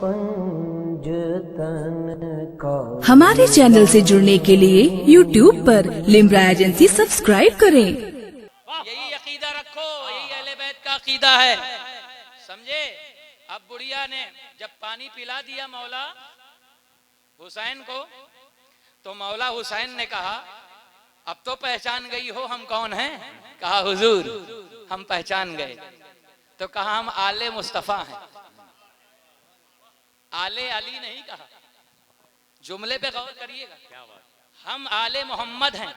पंजतन का। हमारे चैनल से जुड़ने के लिए YouTube पर लिम्रा एजेंसी सब्सक्राइब करें। यही अकीदा रखो, यही अहले बैत का अकीदा है, समझे। अब बुढ़िया ने जब पानी पिला दिया मौला हुसैन को, तो मौला हुसैन ने कहा अब तो पहचान गई हो हम कौन हैं। कहा हुजूर हम पहचान गए। तो कहा हम आले मुस्तफा हैं। आले अली नहीं कहा, जुमले पे गौर करिएगा। हम आले मोहम्मद हैं,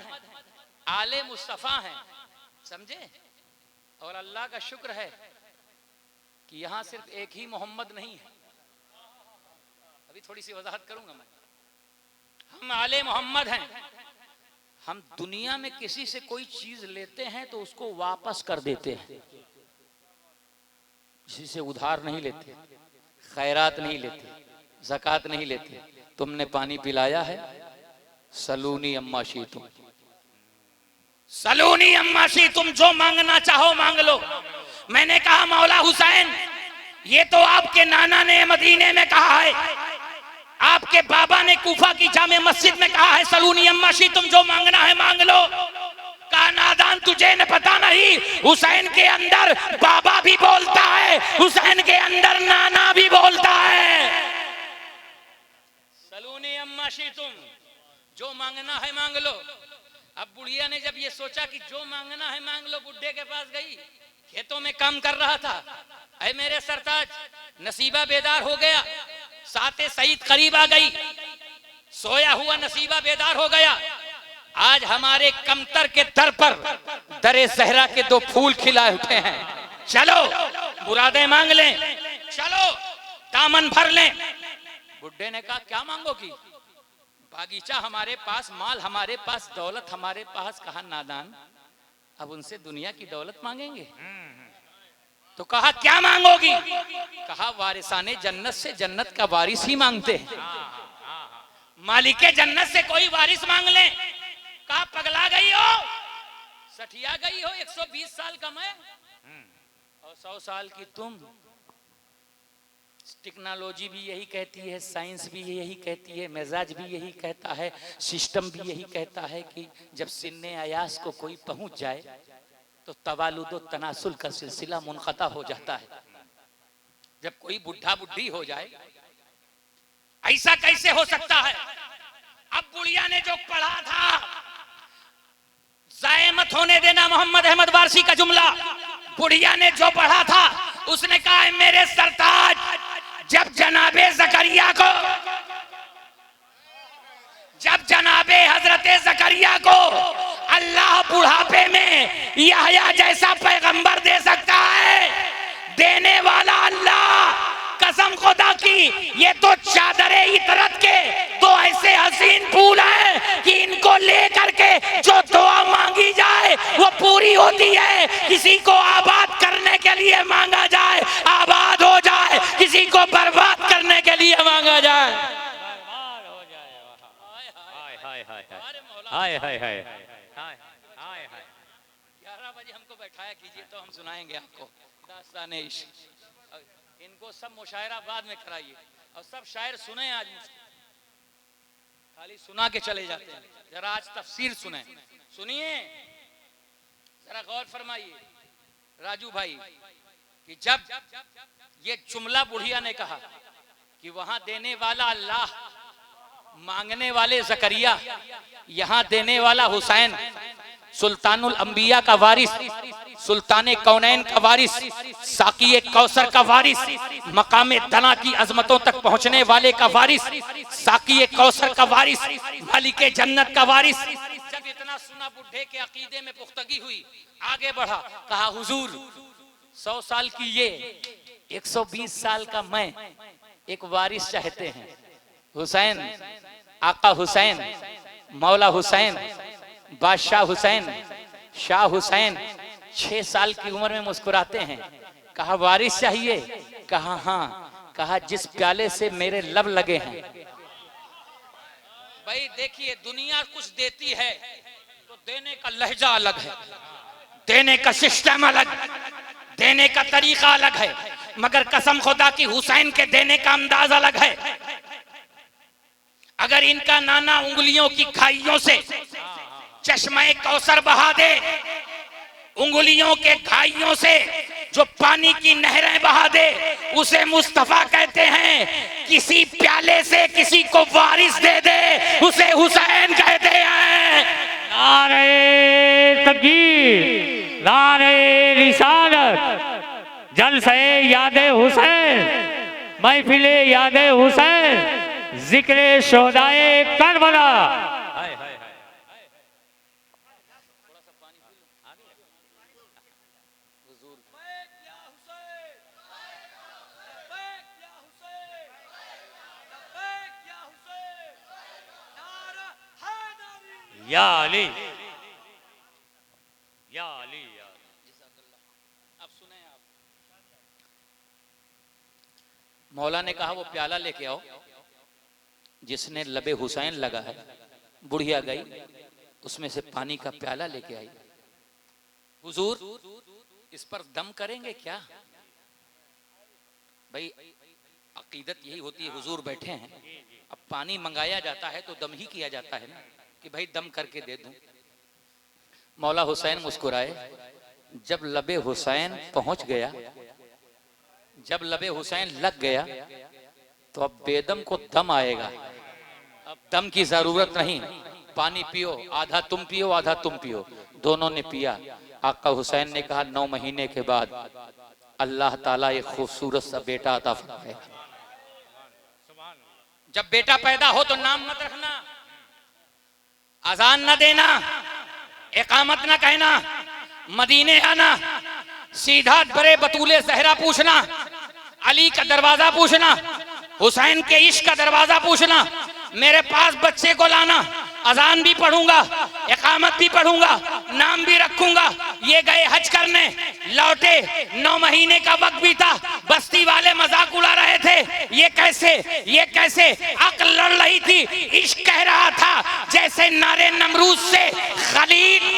आले मुस्तफा हैं, समझे। और अल्लाह का शुक्र है कि यहां सिर्फ एक ही मोहम्मद नहीं है। अभी थोड़ी सी वजाहत करूंगा मैं। हम आले मोहम्मद हैं। हम दुनिया में किसी से कोई चीज लेते हैं तो उसको वापस कर देते हैं, किसी से उधार नहीं लेते, खैरात नहीं लेते, ज़कात नहीं लेते। तुमने पानी पिलाया है, सलूनी अम्मा शी तुम, सलूनी अम्मा शी तुम, जो मांगना चाहो मांग लो। मैंने कहा मौला हुसैन ये तो आपके नाना ने मदीने में कहा है, आपके बाबा ने कूफा की जामे मस्जिद में कहा है सलूनी अम्मा शी तुम, जो मांगना है मांग लो। कहा नादान तुझे न पता नहीं, हुसैन के अंदर बाबा भी बोलता है, हुसैन के अंदर नाना भी बोलता है। सलूनी अम्मा शी तुम, जो मांगना है मांग लो। अब बुढ़िया ने जब ये सोचा कि जो मांगना है मांग लो, बुढ़े के पास गई। खेतों में काम कर रहा था। अरे मेरे सरताज, नसीबा बेदार हो गया, साते सईद करीब आ गई, सोया हुआ नसीबा बेदार हो गया। आज हमारे कमतर के दर पर दरे सहरा के दो फूल खिलाए उठे हैं, चलो मुरादें मांग लें, चलो दामन भर लें। बुड्ढे ने कहा क्या मांगोगी। बागीचा हमारे पास, माल हमारे पास, दौलत हमारे पास। कहा नादान अब उनसे दुनिया की दौलत मांगेंगे। तो कहा क्या मांगोगी। कहा वारिसाने जन्नत से जन्नत का वारिस ही मांगते हैं, मालिके जन्नत से कोई वारिस मांग ले। कहा पगला गई हो, सठिया गई हो, 120 साल का मैं और 100 साल की तुम। टेक्नोलॉजी भी यही कहती है, साइंस भी यही कहती है, मिजाज भी यही कहता है, सिस्टम भी यही कहता है कि जब सिन्ने अयास को कोई पहुंच जाए तो तवालुद तनासुल का सिलसिला मुनक़ता हो जाता है। जब कोई बुढ़ा बुढ़ी हो जाए, ऐसा कैसे हो सकता है। अब बुढ़िया ने जो पढ़ा था, ज़ाये मत होने देना मोहम्मद अहमद वारसी का जुमला। बुढ़िया ने जो पढ़ा था उसने कहा मेरे सरताज, जब जनाबे ज़करिया को, जब जनाबे हजरते ज़करिया को अल्लाह बुढ़ापे में यहया जैसा पैगंबर दे सकता है, देने वाला अल्लाह, कसम खुदा की ये तो चादरे इतरत के दो ऐसे हसीन फूल हैं कि इनको लेकर के जो दुआ मांगी जाए वो पूरी होती है। किसी को आबाद करने के लिए मांगा जाए आबाद हो जाए, किसी को बर्बाद करने के लिए मांगा जाए बर्बाद हो जाए। हाय हाय हाय हाय हाय हाय। 11 बजे हमको बैठाया कीजिए तो हम सुनाएंगे आपको दास्तान इश्क। इनको सब मुशायरा बाद में कराइए और सब शायर सुने। आज खाली सुना के चले जाते हैं, जरा आज तफसीर सुने, सुनिए, जरा गौर फरमाइए राजू भाई कि जब ये जुमला बुढ़िया ने कहा कि वहां देने वाला अल्लाह, मांगने वाले ज़करिया, यहाँ देने वाला हुसैन, सुल्तानुल अंबिया का वारिस, सुल्ताने कौनैन का वारिस, साकी कौसर का वारिस, मकामे दना की अजमतों तक पहुंचने वाले का वारिस, साकी कौसर का वारिस, मालिके जन्नत का वारिस। जब इतना सुना बुढ़े के अकीदे में पुख्तगी हुई, आगे बढ़ा, कहा हुजूर 100 साल की ये, 120 साल का मैं, एक वारिस चाहते हैं। हुसैन, आका हुसैन, मौला हुसैन, बादशाह हुसैन, शाह हुसैन 6 साल की उम्र में मुस्कुराते हैं। कहा वारिस चाहिए। कहा हाँ। कहा जिस प्याले से मेरे लब लगे हैं। भाई देखिए, दुनिया कुछ देती है तो देने का लहजा अलग है, देने का सिस्टम अलग, देने का तरीका अलग है, मगर कसम खुदा की हुसैन के देने का अंदाज अलग है। अगर इनका नाना उंगलियों की खाइयों से चश्मे कौसर बहा दे, उंगलियों के खाइयों से जो पानी की नहरें बहा दे, उसे मुस्तफा कहते हैं। किसी प्याले से किसी को वारिस दे दे, उसे हुसैन कहते हैं। नारे तकबीर, नारे रिसालत, जलसे यादे हुसैन, महफिले यादे हुसैन, जिक्रे शोहदाए करबला। या अली, या अली, या अब सुने आप, मौला ने कहा वो प्याला लेके आओ जिसने लबे हुसैन लगा है। बुढ़िया गई, उसमें से पानी का प्याला लेके आई। हुजूर इस पर दम करेंगे क्या? भाई अकीदत यही होती है, हुजूर बैठे हैं, अब पानी मंगाया जाता है तो दम ही किया जाता है ना, कि भाई दम करके दे दूं। मौला हुसैन मुस्कुराए। जब लबे हुसैन पहुंच गया, जब लबे हुसैन लग गया, तो अब बेदम को दम आएगा। अब दम की जरूरत नहीं, पानी पियो, आधा तुम पियो आधा तुम पियो। दोनों ने पिया। आका हुसैन ने कहा 9 महीने के बाद अल्लाह ताला एक खूबसूरत सा बेटा अता फरमाएगा। जब बेटा पैदा हो तो नाम मत रखना, अजान न देना, इकामत न कहना, मदीने आना, सीधा बड़े बतूले सहरा पूछना, अली का दरवाजा पूछना, हुसैन के इश्क का दरवाजा पूछना, मेरे पास बच्चे को लाना, अजान भी पढ़ूंगा, इकामत भी पढ़ूंगा, नाम भी रखूंगा। ये गए हज करने, लौटे, 9 महीने का वक्त बीता, बस्ती वाले मजाक उड़ा रहे थे, ये कैसे, ये कैसे, अक्ल लड़ रही थी, इश्क कह रहा था जैसे नारे नमरूज से खलील,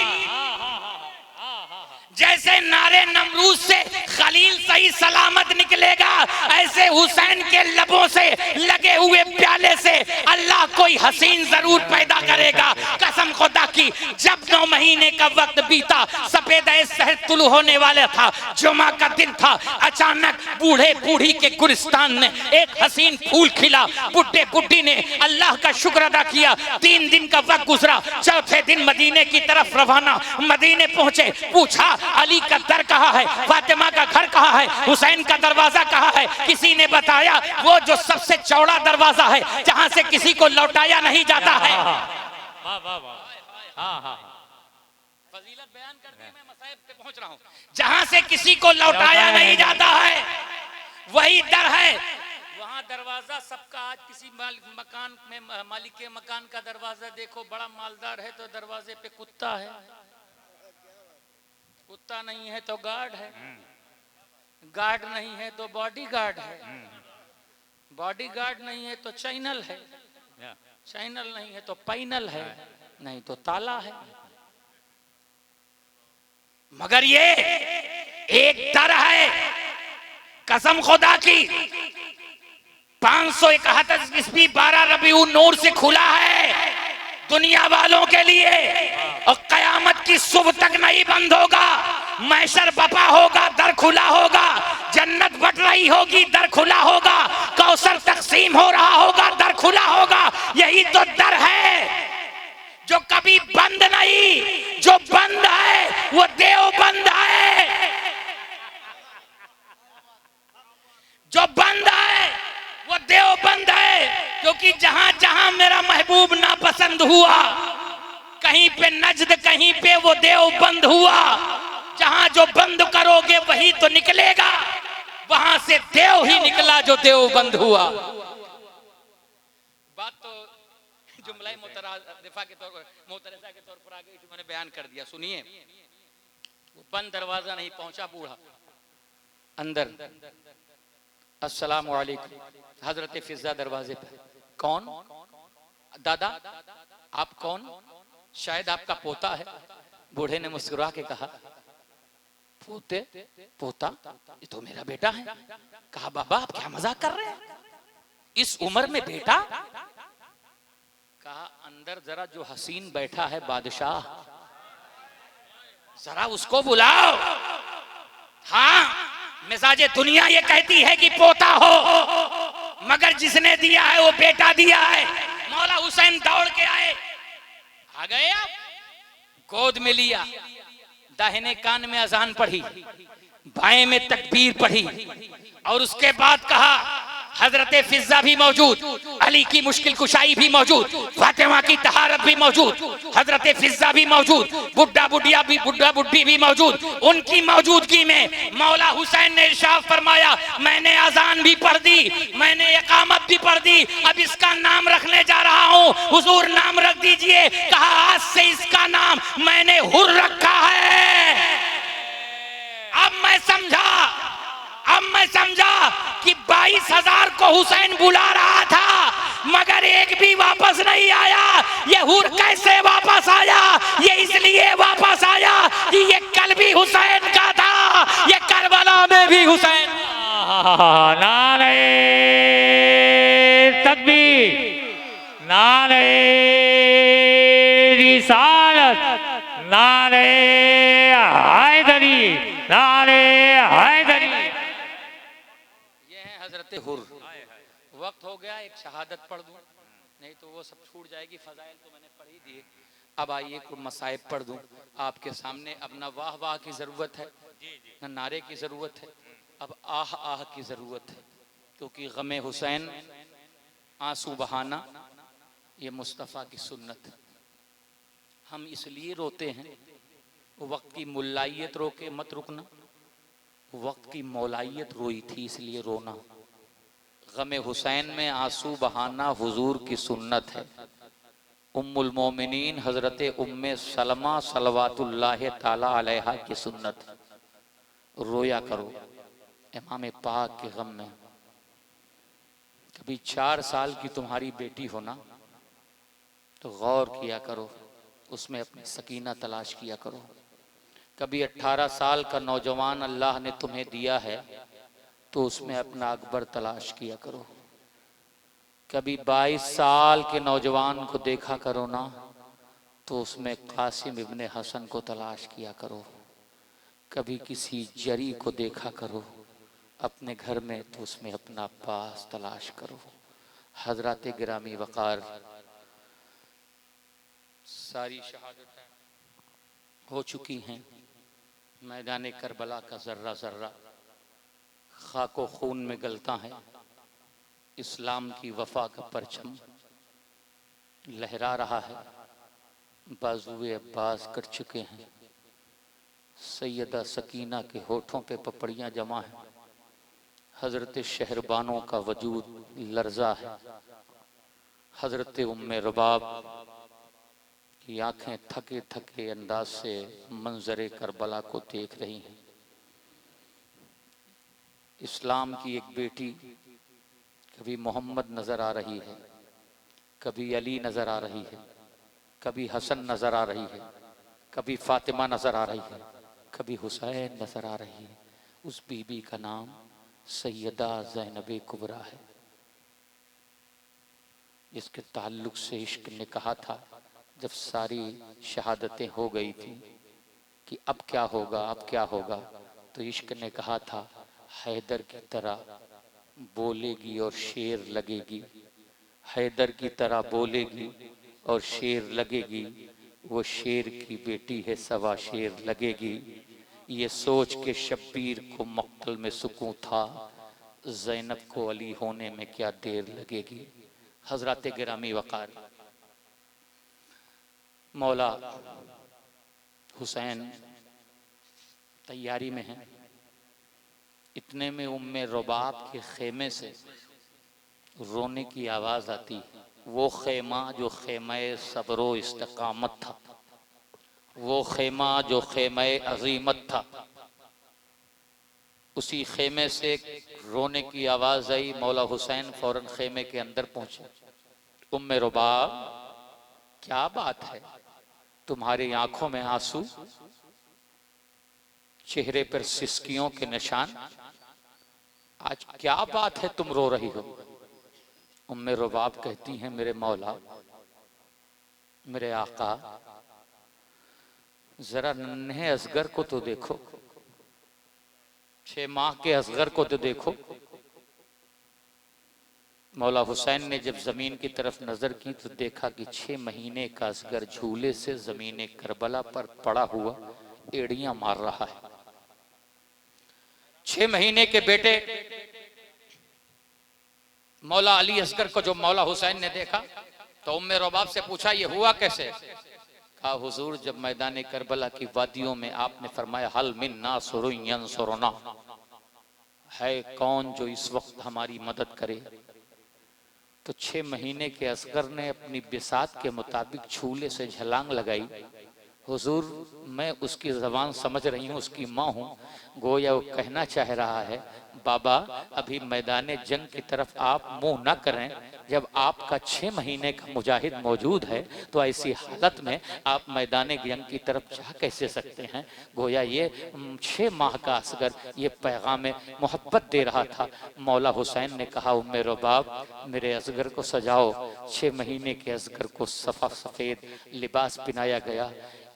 जैसे नारे नमरूज से खलील सही सलामत निकलेगा, ऐसे हुसैन के लबों से लगे हुए प्याले से अल्लाह कोई हसीन जरूर पैदा करेगा। कसम खुदा की, जब 9 महीने का वक्त बीता, सफेद शहर तुलू होने वाला था, जुमा का दिन था, अचानक बूढ़े बूढ़ी के गुलिस्तान में एक हसीन फूल खिला। बुढ़े बुढ़ी ने अल्लाह का शुक्र अदा किया। 3 दिन का वक्त गुजरा, चौथे दिन मदीने की तरफ रवाना। मदीने पहुंचे, पूछा अली का दर कहाँ है, फातिमा का घर कहाँ है, हुसैन का दरवाजा कहाँ है। किसी ने बताया वो जो सबसे चौड़ा दरवाजा है, जहाँ से किसी को लौटाया नहीं जाता है। फजीलत बयान करके मैं मसाइब पे पहुंच रहा हूँ। जहाँ से किसी को लौटाया नहीं जाता है, वही दर है। वहाँ दरवाजा सबका, आज किसी मकान में मालिक के मकान का दरवाजा देखो बड़ा मालदार है तो दरवाजे पे कुत्ता है, कुत्ता नहीं है तो गार्ड है, गार्ड नहीं है तो बॉडी गार्ड है, बॉडी गार्ड नहीं है तो चैनल है, चैनल नहीं है तो पैनल है, नहीं तो ताला है। मगर ये एक दर है, कसम खुदा की, 571 ईस्वी 12 रबीउन नूर से खुला है दुनिया वालों के लिए, और कयामत की सुबह तक नहीं बंद होगा। महशर बपा होगा, दर खुला होगा, जन्नत बट रही होगी, दर खुला होगा, कौसर तकसीम हो रहा होगा, दर खुला होगा। यही तो दर है जो कभी बंद नहीं, जो बंद है वो देवबंद है, जो बंद है वो देवबंद है। क्योंकि जहां जहां मेरा महबूब नापसंद हुआ, कहीं पे नजद, कहीं पे वो देवबंद हुआ। जहां जो बंद करोगे वही तो निकलेगा, वहां से देव ही निकला जो देवबंद हुआ। बात तो जुमला मुतरादिफा के तौर पर, मुतरज़ा के तौर पर आ गई, जो मैंने बयान कर दिया। सुनिए, वो बंद दरवाजा नहीं, पहुंचा बूढ़ा अंदर। अस्सलाम वालेकुम, हजरत फिजा दरवाजे पर। कौन? दादा आप कौन? शायद आपका पोता है। बूढ़े ने मुस्कुरा के कहा, पोते पोता, ये तो मेरा बेटा है। कहा बाबा आप क्या मजाक कर रहे हैं, इस उम्र में बेटा? कहा अंदर जरा जो हसीन बैठा है बादशाह, जरा उसको बुलाओ। हाँ, मिजाजे दुनिया ये कहती है कि पोता हो, मगर जिसने दिया है वो बेटा दिया है। मौला हुसैन दौड़ के आए, आ गए आप, गोद में लिया, दाहिने कान में अजान पढ़ी, बाएं में तकबीर पढ़ी, और उसके बाद कहा हजरत फिजा भी मौजूद, अली की मुश्किल कुशाई भी मौजूद, फातिमा की तहारत भी मौजूद, हजरत फिजा भी मौजूद, बुड्ढा बुढ़िया भी, बुड्ढा बुढ़ी भी मौजूद। उनकी मौजूदगी में मौला हुसैन ने इरशाद फरमाया, मैंने अजान भी पढ़ दी, मैंने इकामत भी पढ़ दी, अब इसका नाम रखने जा रहा हूँ। हुजूर नाम रख दीजिए। कहा आज से इसका नाम मैंने हुर रखा है। अब मैं समझा कि 22,000 को हुसैन बुला रहा था, मगर एक भी वापस नहीं आया। ये हुर कैसे वापस आया? ये इसलिए वापस आया कि ये कल भी हुसैन का था, ये करबला में भी हुसैन। नारे तकबीर, नारे रिसालत, नारे हैदरी, नारे हैदरी। ये है हजरत हुर। वक्त हो गया, एक शहादत पढ़ दूं, नहीं तो वो सब छूट जाएगी। फजाइल तो मैंने पढ़ ही दिए। अब आइए कुछ मसाइब पढ़ दूं आपके सामने। अब न वाह वाह की जरूरत है, न नारे की जरूरत है, अब आह आह की जरूरत है, क्योंकि गमे हुसैन आंसू बहाना ये मुस्तफ़ा की सुन्नत। हम इसलिए रोते हैं, वक्त की मुल्लाइयत रोके मत रुकना, वक्त की मौलाइयत रोई थी इसलिए रोना। गमे हुसैन में आंसू बहाना हुजूर की सुन्नत है। उम्मुल मोमिनीन हजरत उम्मे सलमा सलवातुल्लाह ताला अलैहा की सुन्नत। रोया करो इमाम पाक के गम में। कभी 4 साल की तुम्हारी बेटी हो ना, तो गौर किया करो, उसमें अपनी सकीना तलाश किया करो। कभी 18 साल का नौजवान अल्लाह ने तुम्हें दिया है, तो उसमें अपना अकबर तलाश किया करो। कभी 22 साल के नौजवान को देखा करो ना, तो उसमें कासिम इब्ने हसन को तलाश किया करो। कभी किसी जरी को देखा करो अपने घर में, तो उसमें अपना अब्बास तलाश करो। हजरत गिरामी वकार, सारी शहादतें हो चुकी हैं। मैदान करबला का जर्रा जर्रा खाको खून में गलता है। इस्लाम की वफा का परचम लहरा रहा है। बाजुए अब्बास कर चुके हैं। सैयदा सकीना के होठों पे पपड़ियां जमा हैं। हजरत शहरबानों का वजूद लर्जा है। हजरत उम्मे रबाब की आंखें थके थके अंदाज से मंजरे करबला को देख रही हैं। इस्लाम की एक बेटी, कभी मोहम्मद नजर आ रही है, कभी अली नजर आ रही है, कभी हसन नजर आ रही है, कभी फातिमा नजर आ रही है, कभी हुसैन नजर आ रही है। उस बीबी का नाम सैयदा ज़ैनब कुबरा है, जिसके ताल्लुक से इश्क ने कहा था जब सारी शहादतें हो गई थी कि अब क्या होगा, अब क्या होगा, तो इश्क ने कहा था हैदर की तरह बोलेगी और शेर लगेगी, हैदर की तरह बोलेगी और शेर लगेगी, वो शेर की बेटी है सवा शेर लगेगी। ये सोच के शब्बीर को मक्तल में सुकून था, ज़ैनब को अली होने में क्या देर लगेगी। हजरत गिरामी वकार, मौला हुसैन तैयारी में है। इतने में उम्मे रबाब के खेमे से रोने की आवाज आती है। वो खेमा जो खेमा सब्रो इस्तकामत था, वो खेमा जो खेमा अजीमत था, उसी खेमे से रोने की आवाज आई। मौला हुसैन फौरन खेमे के अंदर पहुंचे। उम्मे रबाब, क्या बात है, तुम्हारी आंखों में आंसू? चेहरे पर सिसकियों के निशान। आज क्या बात है तुम रो रही हो? उम्मे रुबाब कहती हैं मेरे मौला, मेरे आका, जरा नन्हे असगर को तो देखो, 6 माह के असगर को तो देखो। मौला हुसैन ने जब जमीन की तरफ नजर की तो देखा कि 6 महीने का असगर झूले से जमीन करबला पर पड़ा हुआ एड़ियां मार रहा है। 6 महीने के बेटे मौला अली असगर को जो मौला हुसैन ने देखा तो उम्मे रुबाब से पूछा ये हुआ कैसे? कहा हुजूर, जब मैदान करबला की वादियों में आपने फरमाया हल मिन नासुरुन यंसुरुना, है कौन जो इस वक्त हमारी मदद करे, तो 6 महीने के असगर ने अपनी बिसात के मुताबिक छूले से झलांग लगाई। हुजूर, मैं उसकी जबान समझ रही हूँ, उसकी माँ हूँ। गोया वो कहना चाह रहा है बाबा अभी मैदान जंग की तरफ आप मुंह न करें, जब आपका 6 महीने का मुजाहिद मौजूद है तो ऐसी हालत में आप मैदान जंग की तरफ जा कैसे सकते हैं? गोया ये 6 माह का असगर ये पैगाम मोहब्बत दे रहा था। मौला हुसैन ने कहा उम्मे रुबाब, मेरे असगर को सजाओ। 6 महीने के असगर को सफ़ा सफ़ेद लिबास पहनाया गया,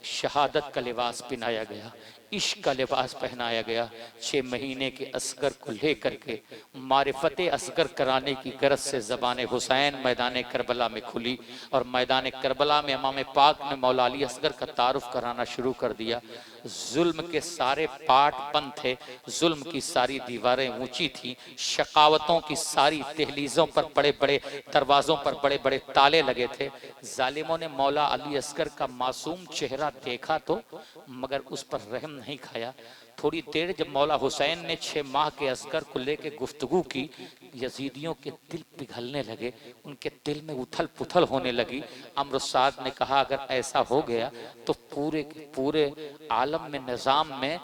शहादत का लिबास पहनाया गया, इश्क का लिबास पहनाया गया। 6 महीने के असगर को लेकर के मारिफत असगर कराने की गरज से ज़बान हुसैन मैदान करबला में खुली और मैदान करबला में इमाम पाक ने मौला अली असगर का तारुफ कराना शुरू कर दिया। जुल्म के सारे पाट बंद थे, जुल्म की सारी दीवारें ऊंची थी, शकावतों की सारी तहलीजों पर बड़े बड़े दरवाजों पर बड़े बड़े ताले लगे थे। जालिमों ने मौला अली असगर का मासूम चेहरा देखा तो मगर उस पर रहम नहीं खाया। थोड़ी देर जब मौला हुसैन ने 6 माह के असगर को लेकर गुफ्तगू की, यजीदियों के दिल पिघलने लगे, उनके दिल में उथल पुथल होने लगी। अमर साद ने कहा अगर ऐसा हो गया तो पूरे पूरे आलम में निज़ाम में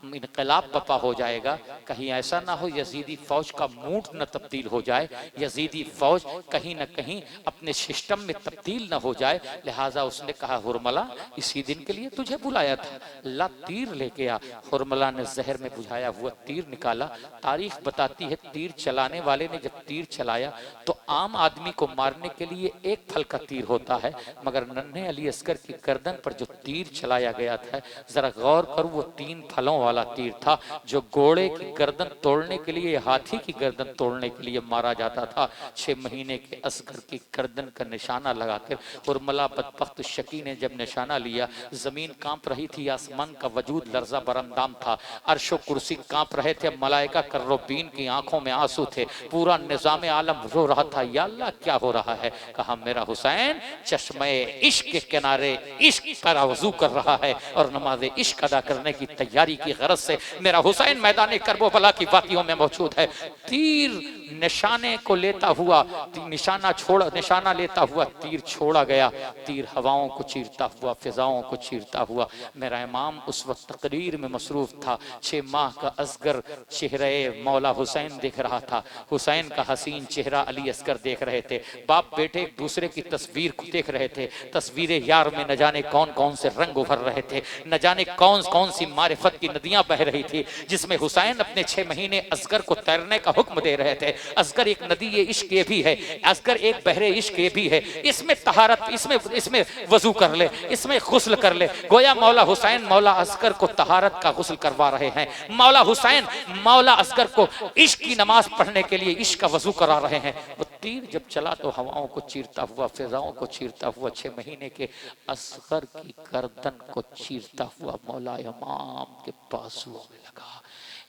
इनकलाब बपा हो जाएगा। कहीं ऐसा ना हो यजीदी फौज का मूड न तब्दील हो जाए, यजीदी फौज कहीं न कहीं अपने सिस्टम में तब्दील न हो जाए। लिहाजा उसने कहा हुरमला, इसी दिन के लिए तुझे बुलाया था, ला तीर लेके आ। हुरमला ने जहर में बुझाया हुआ तीर निकाला। तारीख बताती है तीर चलाने वाले ने जब तीर चलाया तो आम आदमी को मारने के लिए एक फल का तीर होता है, मगर नन्हे अली असगर की गर्दन पर जो तीर चलाया गया था, जरा गौर करो, वो 3 फलों वाला तीर था जो घोड़े की गर्दन तोड़ने के लिए, हाथी की गर्दन तोड़ने के लिए मारा जाता था। 6 महीने के असगर की गर्दन का निशाना लगाकर हुरमला बदबख्त शकी ने जब निशाना लिया, जमीन कांप रही थी, आसमान का वजूद लर्जा बरंदाम था, अर्शो कुर्सी कांप रहे थे, मलाइका कर्रोबीन की आंखों में आंसू थे, पूरा निजाम आलम रो रहा था, या अल्लाह क्या हो रहा है? कहा मेरा हुसैन चश्मे इश्क के किनारे इश्क पर वजू कर रहा है और नमाज इश्क अदा करने की तैयारी की गरज से मेरा हुसैन मैदान करबला की वादियों में मौजूद है। तीर निशाने को लेता हुआ, निशाना लेता हुआ तीर छोड़ा गया, तीर हवाओं को चीरता हुआ, फिजाओं को चीरता हुआ। मेरा इमाम उस वक्त तकरीर में मसरूफ था। 6 माह का असगर चेहरे मौला हुसैन देख रहा था, हुसैन का हसीन चेहरा अली असगर देख रहे थे। बाप बेटे एक दूसरे की तस्वीर को देख रहे थे। तस्वीर यार में न जाने कौन कौन से रंग उभर रहे थे, न जाने कौन कौन सी मारिफत की नदियां बह रही थी, जिसमें हुसैन अपने 6 महीने असगर को तैरने का हुक्म दे रहे थे। असगर एक नदी ये इश्क ये भी है, असगर एक बहरे इश्क ये भी है, इसमें तहारत, इसमें वजू कर ले, इसमें गुस्ल कर ले। गोया मौला हुसैन मौला असगर को तहारत का गुस्ल करवा रहे हैं। मौला हुसैन मौला असगर को इश्क की नमाज पढ़ने के लिए इश्क का वजू करा रहे हैं। वो तीर जब चला तो हवाओं को चीरता हुआ, फिजाओं को चीरता हुआ 6 महीने के असगर की गर्दन को चीरता हुआ मौला इमाम के बाजुओं में लगा।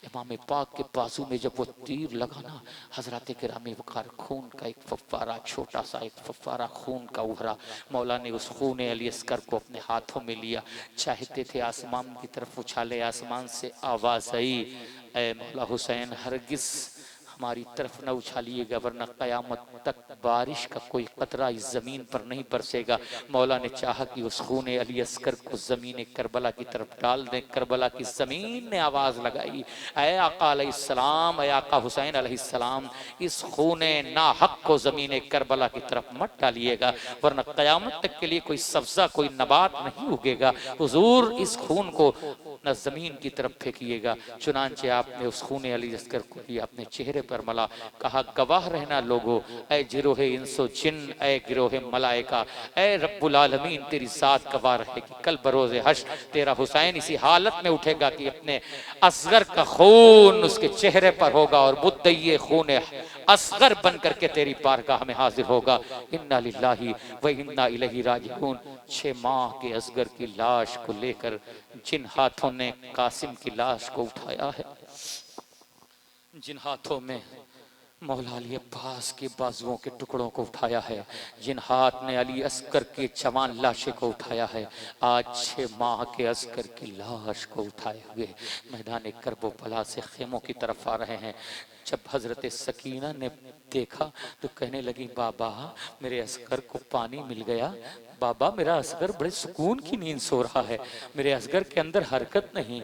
इमाम पाक के बाजू में जब वो तीर लगा ना, हजरत किराम वक़ार खून का एक फव्वारा, छोटा सा एक फव्वारा खून का उभरा। मौला ने उस खून अली असगर को अपने हाथों में लिया, चाहते थे आसमान की तरफ उछाले। आसमान से आवाज़ आई, ऐ मौला हुसैन, हरगिज़ हमारी तरफ न उछालिएगा, वरना क़यामत तक बारिश का कोई कतरा इस ज़मीन पर नहीं बरसेगा। मौला ने चाहा कि उस खून अली अस्कर को ज़मीन करबला की तरफ डाल दें। करबला की ज़मीन ने आवाज़ लगाई, ऐ आका अलैहिस्सलाम, ऐ आका हुसैन अलैहिस्सलाम, इस खून नाहक को ज़मीन करबला की तरफ मत डालिएगा, वरना क़यामत तक के लिए कोई सब्ज़ा, कोई नबात नहीं उगेगा। हुजूर, इस खून को न ज़मीन की तरफ फेंकिएगा। चुनांचे आपने उस खून अली अस्कर को भी अपने चेहरे पर मला। कहा, गवाह रहना लोगो, ऐ गिरोहे इंसो जिन, ऐ गिरोहे मलाइका, ऐ रब्बुल आलमीन, तेरी ज़ात गवाह रहेगी। कल बरोज़े हश्र तेरा हुसैन इसी हालत में उठेगा कि अपने असगर का खून उसके चेहरे पर होगा और मुद्दई खून असगर बन करके तेरी बारगाह में हाजिर होगा। इन्ना लिल्लाहि व इन्ना इलैहि राजिऊन। 6 माह के असगर की लाश को लेकर जिन हाथों ने कासिम की लाश को उठाया है, जिन हाथों में मौला अली अब्बास के बाजुओं के टुकड़ों को उठाया है, जिन हाथ ने अली अस्कर के जवान लाशे को उठाया है, आज 6 माह के अस्कर की लाश को उठाए हुए मैदान करबला से खेमों की तरफ आ रहे हैं। जब हजरत सकीना ने देखा तो कहने लगी, बाबा मेरे असगर को पानी मिल गया, बाबा मेरा असगर बड़े सुकून की नींद सो रहा है, मेरे असगर के अंदर हरकत नहीं।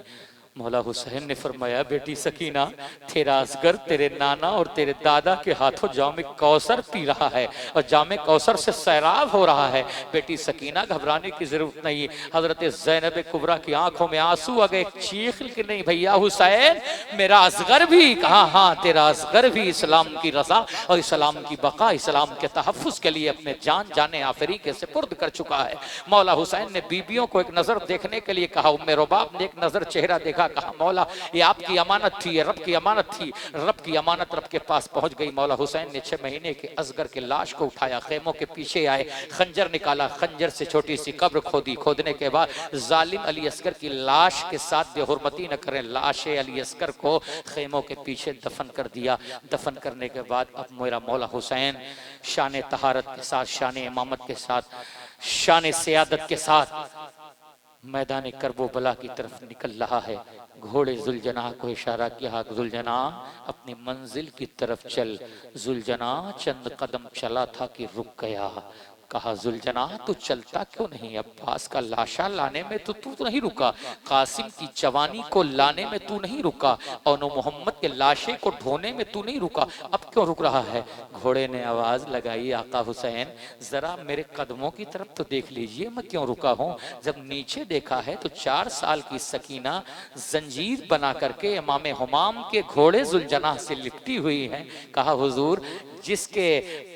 मौला हुसैन ने फरमाया, बेटी सकीना, तेरा असगर तेरे नाना और तेरे दादा के हाथों जामे कौसर पी रहा है और जामे कौसर से सैराब हो रहा है। बेटी सकीना, घबराने की जरूरत नहीं। हजरत ज़ैनब कुबरा की आंखों में आंसू आ गए, चीख कि नहीं भैया हुसैन, मेरा असगर भी। कहा, हाँ तेरा असगर भी इस्लाम की रजा और इस्लाम की बका, इस्लाम के तहफ़्फ़ुज़ के लिए अपने जान जाने आफरी के सुपुर्द कर चुका है। मौला हुसैन ने बीबियों को एक नजर देखने के लिए कहा। उम्मे रुबाब ने एक नजर चेहरा देखा, कहा, मौला ये आपकी अमानत थी, ये रब की अमानत थी, रब की अमानत रब के पास पहुंच गई। मौला हुसैन ने 6 महीने के असगर के लाश को उठाया, खेमों के पीछे आए, खंजर निकाला, खंजर से छोटी सी कब्र खोदी। खोदने के बाद जालिम अली अस्कर की लाश के साथ बेहुरमती न करें, लाशे अली अस्कर को खेमों के पीछे दफन कर दिया। दफन करने के बाद अब मेरा मौला हुसैन शान तहारत के साथ, शान इमामत के साथ, शान सियादत के साथ मैदान करबला की तरफ निकल रहा है। घोड़े जुलजना को इशारा किया, जुलजना अपनी मंजिल की तरफ चल। जुलजना चंद कदम चला था कि रुक गया। कहा, जुलजना तू चलता क्यों नहीं? अब्बास का लाशा लाने में तो तू नहीं रुका, कासिम की जवानी को लाने में तू नहीं रुका, और मोहम्मद के लाशे को ढोने में तू नहीं रुका, अब क्यों रुक रहा है? घोड़े ने आवाज लगाई, आका हुसैन जरा मेरे कदमों की तरफ तो देख लीजिए, मैं क्यों रुका हूँ? जब नीचे देखा है तो 4 साल की सकीना जंजीर बना करके इमाम हुमाम के घोड़े जुलजना से लिपटी हुई है। कहा, हुजूर जिसके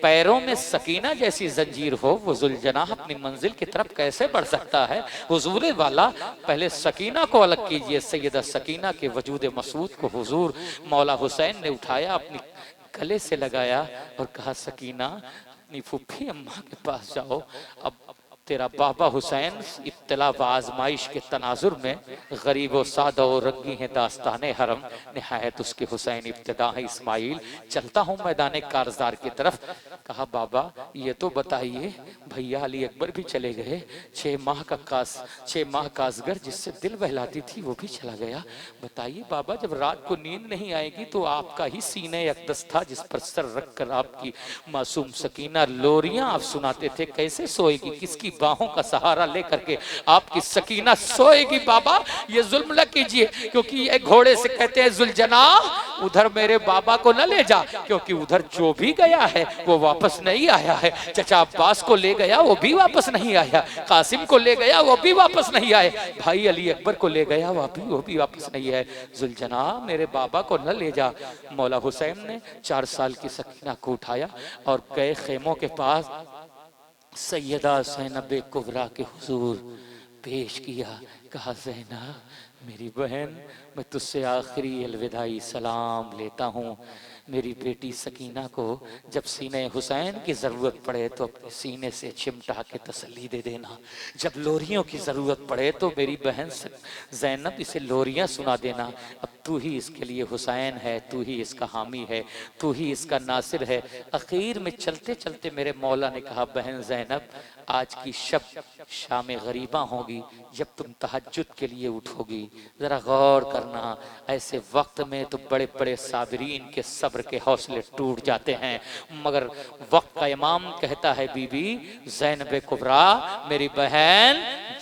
पैरों में सकीना जैसी जंजीर हो वो जुलजना अपनी मंजिल की तरफ कैसे बढ़ सकता है? हुजूर वाला पहले सकीना को अलग कीजिए। सैयदा सकीना के वजूद मसूद को हुजूर मौला हुसैन ने उठाया, अपनी गले से लगाया और कहा, सकीना अपनी फुफ्फी अम्मा के पास जाओ। अब तेरा बाबा हुसैन इब्तिला व आजमाइश के तनाजुर में गरीब व सादा और रंगी है दास्तान हरम, निहायत उसके हुसैन इब्तिदा है इस्माइल। चलता हूँ मैदान कारजार की तरफ। कहा, बाबा ये तो बताइए, भैया अली अकबर भी चले गए, 6 माह का असगर जिससे दिल बहलाती थी वो भी चला गया। बताइए बाबा, जब रात को नींद नहीं आएगी तो आपका ही सीने अक़दस था जिस पर सर रखकर आपकी मासूम सकीना लोरियां आप सुनाते थे, कैसे सोएगी? किसकी बाहों का सहारा लेकर के आपकी सकीना सोएगी? बाबा ये जुल्म न कीजिए, क्योंकि ये घोड़े से कहते हैं, जुलजना उधर मेरे बाबा को न ले जा, क्योंकि उधर जो भी गया है वो वापस नहीं आया है। चचा अब्बास को ले गया वो भी वापस नहीं आया, कासिम को ले गया वो भी वापस नहीं आए, भाई अली अकबर को ले गया वो भी वापस नहीं आए। जुलजना मेरे बाबा को न ले जा। मौला हुसैन ने 4 साल की सकीना को उठाया और गए खेमों के पास, सैयदा ज़ैनब कुबरा के हुजूर पेश किया। कहा, ज़ैनब मेरी बहन, मैं तुझसे आखिरी अलविदाई सलाम लेता हूँ। मेरी बेटी सकीना को जब सीने हुसैन की ज़रूरत पड़े तो अपने सीने से चिमटा के तसल्ली दे देना। जब लोरियों की ज़रूरत पड़े तो मेरी बहन ज़ैनब इसे लोरियां सुना देना। अब तू ही इसके लिए हुसैन है, तू ही इसका हामी है, तू ही इसका नासिर है। आखिर में चलते चलते मेरे मौला ने कहा, बहन ज़ैनब आज की शब शाम गरीबा होगी, जब तुम तहज्जुद के लिए उठोगी। ज़रा गौर करना, ऐसे वक्त में तो बड़े बड़े साबिरीन के सब्र सब्र के हौसले टूट जाते हैं। मगर वक्त का इमाम कहता है, बीबी ज़ैनब कुबरा मेरी बहन,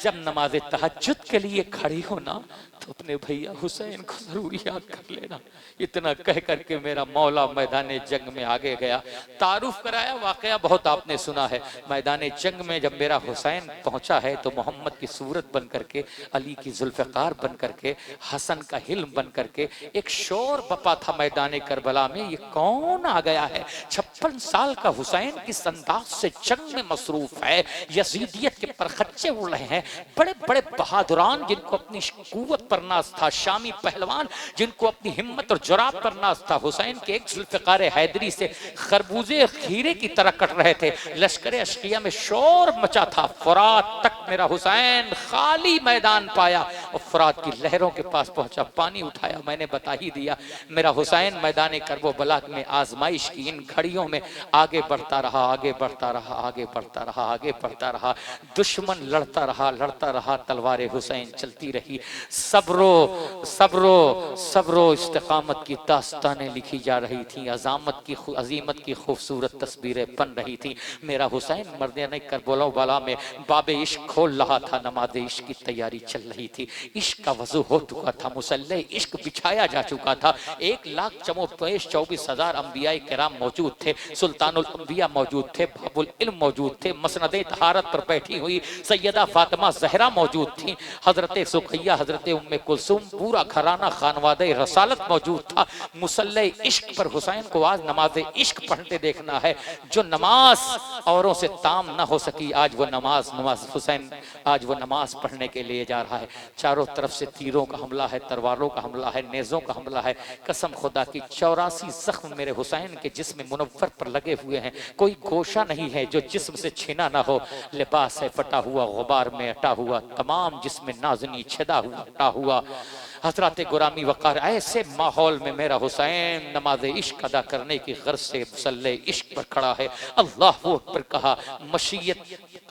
जब नमाज तहज्जुद के लिए खड़ी हो ना तो अपने भैया हुसैन को जरूर याद कर लेना। इतना कह करके मेरा मौला मैदान जंग में आगे गया। तारुफ कराया, वाकया बहुत आपने सुना है। मैदान जंग में जब मेरा हुसैन पहुंचा है तो मोहम्मद की सूरत बन करके, अली की जुल्फ़िकार बन करके, हसन का हिल्म बन करके एक शोर बपा था मैदान करबला में, ये कौन आ गया है? 56 साल का हुसैन किस अंदाज से जंग में मसरूफ है। यजीदियत के परखच्चे उड़ रहे हैं। बड़े बड़े बहादुरान जिनको अपनी कुव्वत पर नाज था, शामी पहलवान जिनको अपनी हिम्मत और जुरात पर नाज था, हुसैन के एक जुल्फ़िकार हैदरी से खरबूजे खीरे की तरह कट रहे थे। लश्कर अशकिया में शोर मचा था। फुरात तक मेरा हुसैन खाली मैदान पाया और फुरात की लहरों के पास पहुंचा, पानी उठाया। मैंने बता ही दिया, मेरा हुसैन मैदान करबला में आजमाइश की इन घड़ियों में आगे बढ़ता रहा, आगे बढ़ता रहा, आगे बढ़ता रहा, आगे बढ़ता रहा। दुश्मन लड़ता रहा, लड़ता रहा, तलवार हुसैन चलती रही। सब्रो सब्रो सब्रो इस्तिकामत की दास्तानें लिखी जा रही थी, अजीमत की खूबसूरत तस्वीरें बन रही थी। मेरा हुसैन मैदान करबला में बाबे इश्क खोल रहा था, नमाज इश्क की तैयारी चल रही थी। इश्क का वजू हो चुका था, मुसल्ले इश्क बिछाया जा चुका था। 1,00,000 चमोपेश 24,000 अंबिया किराम मौजूद थे। सुल्तानुल अंबिया मौजूद थे, बाबुल इल्म मौजूद थे, मसनदे तहारत पर बैठी हुई सैयदा फातिमा जहरा मौजूद थी, हजरत सुखैया, हजरत उम्मे कुलसूम, पूरा घराना खानवादे रसालत मौजूद था। मुसल्ले इश्क पर हुसैन को आज नमाज इश्क पढ़ते देखना है। जो नमाज औरों से ताम ना हो सकी, आज वो नमाज हुसैन आज वो नमाज पढ़ने के लिए जा रहा है। चारों तरफ से तीरों का हमला है, तलवारों का हमला है, नेज़ों का हमला है। कसम खुदा की 84 जख्म मेरे हुसैन के जिस्म मुनव्वर पर लगे हुए हैं। कोई गोशा नहीं है जो जिस्म से छीना ना हो। लिबास है फटा हुआ, गुबार में अटा हुआ, तमाम जिस्म नाज़नी छिदा हुआ, अटा हुआ। हजरत गुरामी वकार, ऐसे माहौल में मेरा हुसैन नमाज इश्क अदा करने की गर्ज से मुसल्ले इश्क पर खड़ा है। अल्लाह अकबर कहा, मशीयत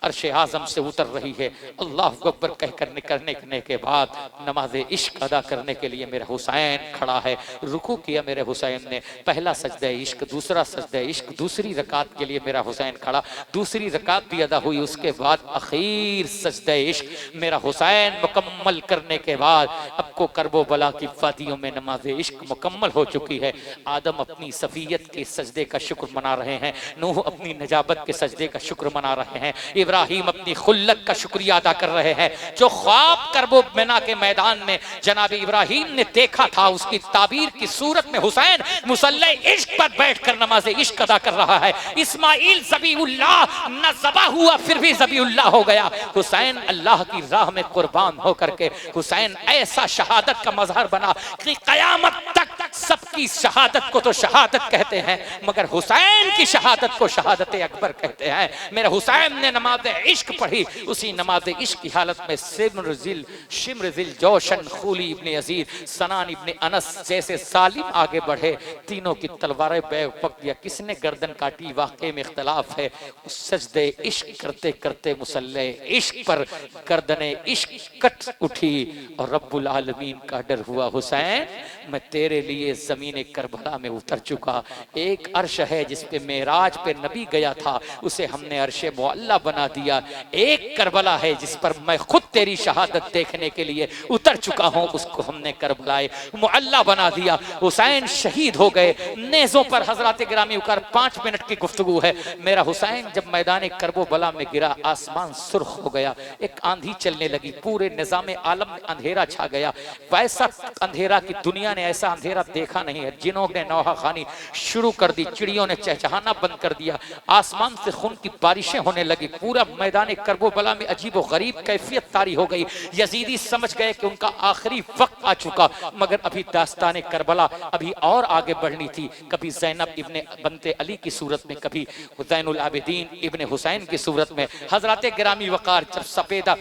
अर्श आजम से उतर रही है। अल्लाह अकबर कहकर निकलने के बाद नमाज इश्क अदा करने के लिए मेरा हुसैन खड़ा है। रुकू किया मेरे हुसैन ने, पहला सजदा इश्क, दूसरा सजदा इश्क, दूसरी रकात के लिए मेरा हुसैन खड़ा, दूसरी रकात भी अदा हुई। उसके बाद आखिर सजदा इश्क मेरा हुसैन मुकम्मल करने के बाद अब को करबो बला की वादियों में नमाज इश्क मुकम्मल हो चुकी है। आदम अपनी सफियत के सजदे का शुक्र मना रहे हैं, नूह अपनी नजाबत के सजदे का शुक्र मना रहे हैं, इब्राहिम अपनी खुल्लत का शुक्रिया अदा कर रहे हैं। जो ख्वाब करबो बिना के मैदान में जनाब इब्राहिम ने देखा था, उसकी ताबीर की सूरत में हुसैन मुसल्ले इश्क पर बैठकर नमाज इश्क अदा कर रहा है। इस्माइल ज़बीउल्लाह न ज़बा हुआ फिर भी ज़बीउल्लाह हो गया। हुसैन अल्लाह की राह में कुर्बान होकर के हुसैन ऐसा शहादत का मजहर बना कि कयामत तक सबकी शहादत को तो शहादत कहते हैं, मगर हुसैन की शहादत को शहादत अकबर कहते हैं। मेरे हुसैन ने नमाज इश्क पढ़ी। उसी नमाज इश्क की हालत में शिम्रजिल जोशन, खूली इब्ने यजीद, सनान इब्ने अनस जैसे सालिम आगे बढ़े। तीनों की तलवारें बैग पक दिया, किसने गर्दन काटी वाकई में इख्तलाफ है। सजदे इश्क करते करते मुसल्ले इश्क पर गर्दने इश्क कट उठी और रब्बुल आलमीन का डर हुआ, हुसैन मैं तेरे लिए जमीन करबला में उतर चुका। एक अर्श है जिस पे मेराज पे नबी गया था, उसे हमने अर्शे मुअल्ला बना दिया। एक करबला है जिस पर मैं खुद तेरी शहादत देखने के लिए उतर चुका हूं, उसको हमने करबलाए मुअल्ला बना दिया। हुसैन शहीद हो गए। नेज़ों पर हजरत गिरामी उकर 5 मिनट की गुफ्तगू है। मेरा हुसैन जब मैदान करबला में गिरा, आसमान सुर्ख हो गया, एक आंधी चलने लगी, पूरे निजाम आलम में अंधेरा छा गया। वैसा अंधेरा की दुनिया ने ऐसा अंधेरा देखा नहीं है। जिनों ने नौहा खानी शुरू कर दी, चिड़ियों ने चहचहाना बंद कर दिया, आसमान से खून की बारिशें होने लगी। पूरा मैदान करबला में अजीब व गरीब कैफियत तारी हो गई। यजीदी समझ गए कि उनका आखिरी वक्त आ चुका, मगर अभी दास्तान करबला अभी और आगे बढ़नी थी। कभी ज़ैनब इब्ने बनते अली की सूरत में, कभी ज़ैनुल आबिदीन इब्ने हुसैन की सूरत में। हजरत गिरामी वकार जब सफेदा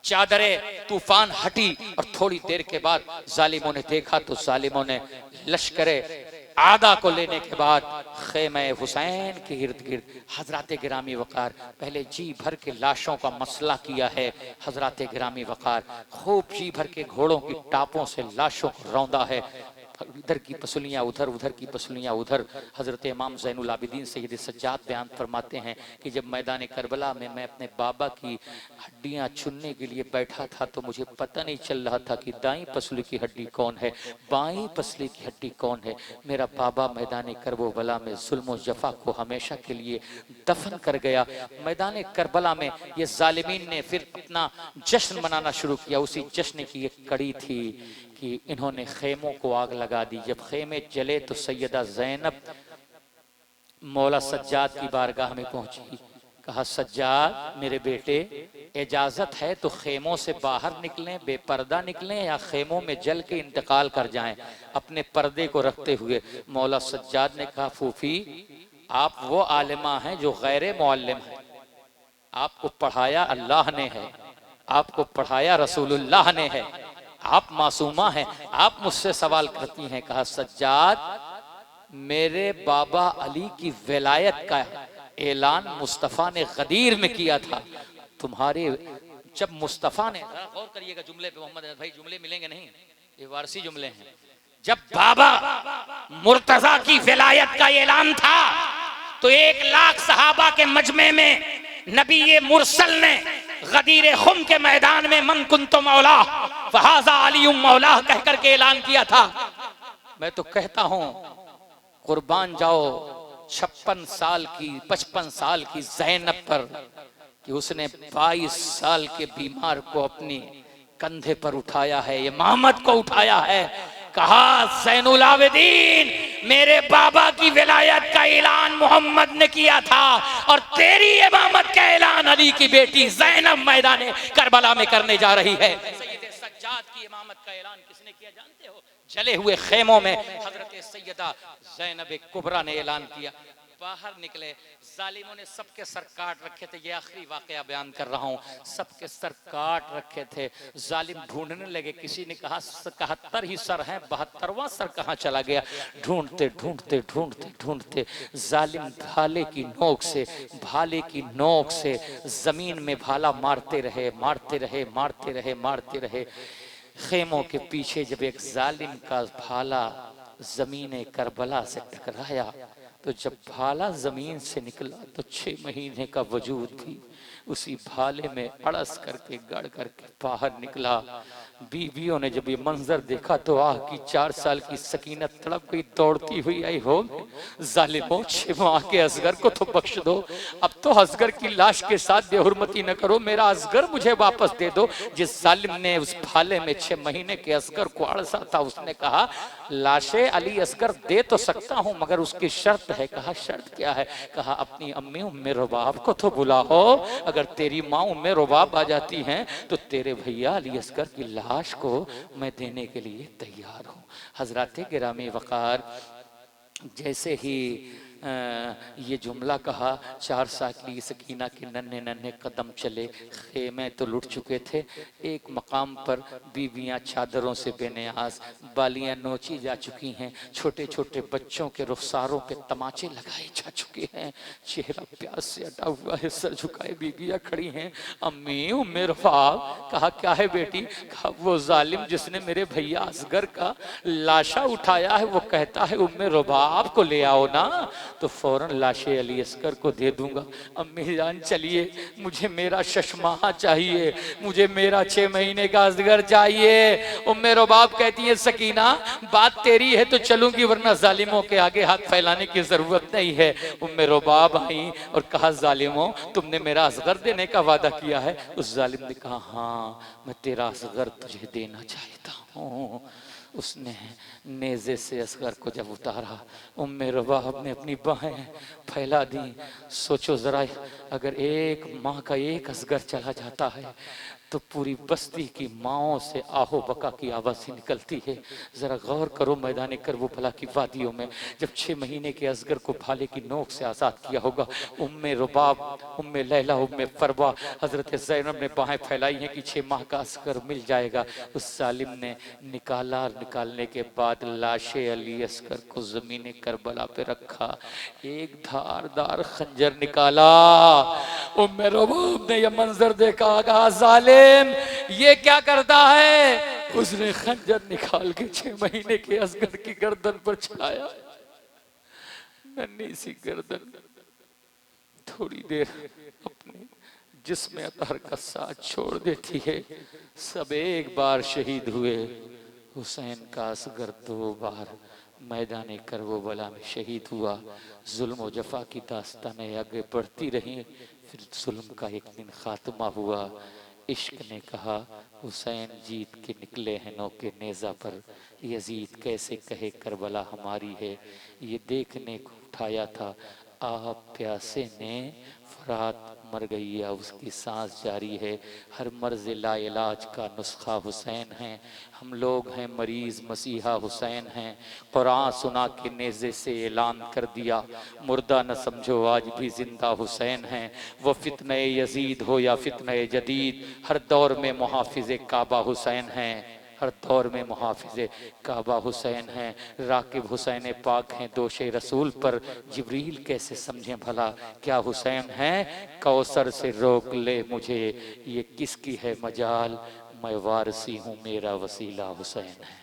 चादरे तूफान हटी और थोड़ी देर के बाद जालिमों ने देखा तो जालिमों ने लश्करे आदा को लेने के बाद खेमे हुसैन के इर्द गिर्द हजरत गिरामी वकार पहले जी भर के लाशों का मसला किया है। हजरत गिरामी वकार खूब जी भर के घोड़ों की टापों से लाशों को रौंदा है। इधर की पसलियाँ उधर, उधर की पसलियाँ उधर। हज़रत इमाम ज़ैनुल आबिदीन सैयद सज्जाद बयान फरमाते हैं कि जब मैदान करबला में मैं अपने बाबा की हड्डियाँ चुनने के लिए बैठा था तो मुझे पता नहीं चल रहा था कि दाईं पसली की हड्डी कौन है, बाईं पसली की हड्डी कौन है। मेरा बाबा मैदान करबला में जुल्म जफा को हमेशा के लिए दफन कर गया। मैदान करबला में ये जालिमीन ने फिर अपना जश्न मनाना शुरू किया। उसी जश्न की एक कड़ी थी कि इन्होंने खेमों को आग लगा दी। जब खेमे जले तो सैयदा ज़ैनब मौला सज्जाद की बारगाह में पहुंची। कहा, सज्जाद मेरे बेटे, इजाजत है तो खेमों से बाहर निकलें, बेपर्दा निकलें या खेमों में जल के इंतकाल कर जाएं। अपने पर्दे को रखते हुए मौला सज्जाद ने कहा, फूफी आप वो आलिमा हैं जो गैर मुअल्लिम है। आपको पढ़ाया अल्लाह ने है, आपको पढ़ाया रसूलुल्लाह ने है, आप मासूमा हैं, आप मुझसे सवाल करती हैं। कहा, सज्जाद मेरे बाबा अली की विलायत का ऐलान मुस्तफ़ा ने गदीर में किया था। तुम्हारे जब मुस्तफ़ा ने, गौर करिएगा जुमले पे मोहम्मद भाई, जुमले मिलेंगे नहीं, ये वारसी जुमले हैं। जब बाबा मुर्तजा की विलायत का ऐलान था तो 1 लाख सहाबा के मजमे में नबी ये मुरसल ने गदीर खुम के मैदान में मन कुंतो मौला फहाजा अली मौला कहकर के ऐलान किया था। मैं तो कहता हूं कुर्बान जाओ 56 साल की 55 साल की ज़ैनब पर कि उसने 22 साल के बीमार को अपने कंधे पर उठाया है, इमामत को उठाया है। कहा, ज़ैनुल आबिदीन मेरे बाबा की विलायत का ऐलान मोहम्मद ने किया था और तेरी इमामत का ऐलान अली की बेटी ज़ैनब मैदान करबला में करने जा रही है। सैयद सज्जाद की इमामत का ऐलान किसने किया जानते हो? जले हुए खेमों में हजरत सैयदा ज़ैनब कुबरा ने ऐलान किया। बाहर निकले, जालिमों ने सबके सर काट रखे थे। ये आखिरी वाकया बयान कर रहा हूँ। सबके सर काट रखे थे। जालिम ढूंढने लगे, किसी ने कहा 71 ही सर हैं, 72वां सर कहाँ चला गया। ढूंढते ढूंढते ढूंढते ढूंढते जालिम भाले की नोक से जमीन में भाला मारते रहे, मारते रहे, मारते रहे, मारते रहे। खेमों के पीछे जब एक जालिम का भाला जमीन करबला से टकराया तो जब भाला जमीन से निकला तो 6 महीने का वजूद भी उसी भाले में अड़स करके गड़ करके बाहर निकला। बीवियों ने जब ये मंजर देखा तो आह की 4 साल की सकीनत तड़प गई, दौड़ती हुई आई, हो जालिमों 6 माह के असगर को तो बख्श दो, अब तो असगर की लाश के साथ बेहुरमती न करो, मेरा असगर मुझे वापस दे दो। जिस जालिम ने उस भाले में 6 महीने के असगर को अड़सा था उसने कहा, लाशे अली असगर दे तो सकता हूं मगर उसकी शर्त है। कहा, शर्त क्या है? कहा, अपनी अम्मी उम्मे रुबाब को तो बुलाओ, अगर तेरी माँ उम्मे रुबाब आ जाती हैं तो तेरे भैया अली असगर की लाश को मैं देने के लिए तैयार हूँ। हजरात गिरामी वक़ार, जैसे ही ये जुमला कहा 4 साल की सकीना के नन्हे नन्हे कदम चले। खेमे तो लुट चुके थे। एक मकाम पर बीवियां चादरों से बेनियाज, बालियां नोची जा चुकी हैं, छोटे छोटे बच्चों के रुखसारों पे तमाचे लगाए जा चुके हैं, चेहरा प्यास से अटा हुआ है, सर झुकाए बीवियां खड़ी हैं। अम्मी उम्मे रुबाब। कहा, क्या है बेटी? कहा, वो जालिम जिसने मेरे भैया असगर का लाशा उठाया है वो कहता है उम्मे रुबाब को ले आओ ना, तो फौरन लाशे अली असगर को दे दूंगा। अम्मी जान चलिए, मुझे मेरा शशमाहा चाहिए, मुझे मेरा 6 महीने का असगर चाहिए। उम्मे रुबाब कहती है, सकीना बात तेरी है तो चलूंगी वरना जालिमों के आगे हाथ फैलाने की जरूरत नहीं है। उम्मे रुबाब आई और कहा, जालिमों तुमने मेरा असगर देने का वादा किया है? उस जालिम ने कहा, हाँ मैं तेरा असगर तुझे देना चाहता हूँ। उसने नेज़े से असगर को जब उतारा, उम्मे रुबाब ने अपनी बाहें फैला दी। सोचो जरा, अगर एक माँ का एक असगर चला जाता है तो पूरी बस्ती की माओं से आहो बका की आवाज़ निकलती है। ज़रा गौर करो, मैदान करबला की वादियों में जब 6 महीने के असगर को भाले की नोक से आज़ाद किया होगा, उम्मे रुबाब, उम्मे लैला, उम्मे फरवा, हज़रत ज़ैनब ने बाहें फैलाई हैं कि 6 माह का असगर मिल जाएगा। उस जालिम ने निकाला, निकालने के बाद लाशे अली असगर को ज़मीन करबला पे रखा, एक धारदार खंजर निकाला। उम्मे रुबाब ने यह मंजर देखा, कहा, जालिम ये क्या करता है? उसने खंजर निकाल के 6 महीने के असगर की गर्दन पर चढ़ाया। नन्ही सी गर्दन थोड़ी देर अपने जिस्म अतहर का साथ छोड़ देती है। सब एक बार शहीद हुए। हुसैन का असगर 2 बार मैदान करबला में शहीद हुआ। जुल्म और जफा की दास्तानें आगे बढ़ती रहीं। फिर जुल्म का एक दिन खात्मा हुआ। इश्क ने कहा हुसैन जीत के निकले हैं नौ के नेज़ा पर, यजीद कैसे कहे करबला हमारी है। ये देखने को उठाया था आप प्यासे ने, फरात मर गई या उसकी सांस जारी है। हर मर्ज ला इलाज का नुस्खा हुसैन है। हम लोग हैं मरीज मसीहा हुसैन हैं। कुरान सुना के नेज़े से ऐलान कर दिया, मुर्दा न समझो आज भी जिंदा हुसैन हैं। वो फितने यजीद हो या फितने जदीद, हर दौर में मुहाफिज़े काबा हुसैन हैं। हर दौर में मुहाफिज़े काबा हुसैन हैं। राकिब हुसैन पाक हैं दोषे रसूल पर, जिब्रील कैसे समझें भला क्या हुसैन हैं। कौसर से रोक ले मुझे ये किसकी है मजाल, मैं वारसी हूँ मेरा वसीला हुसैन है।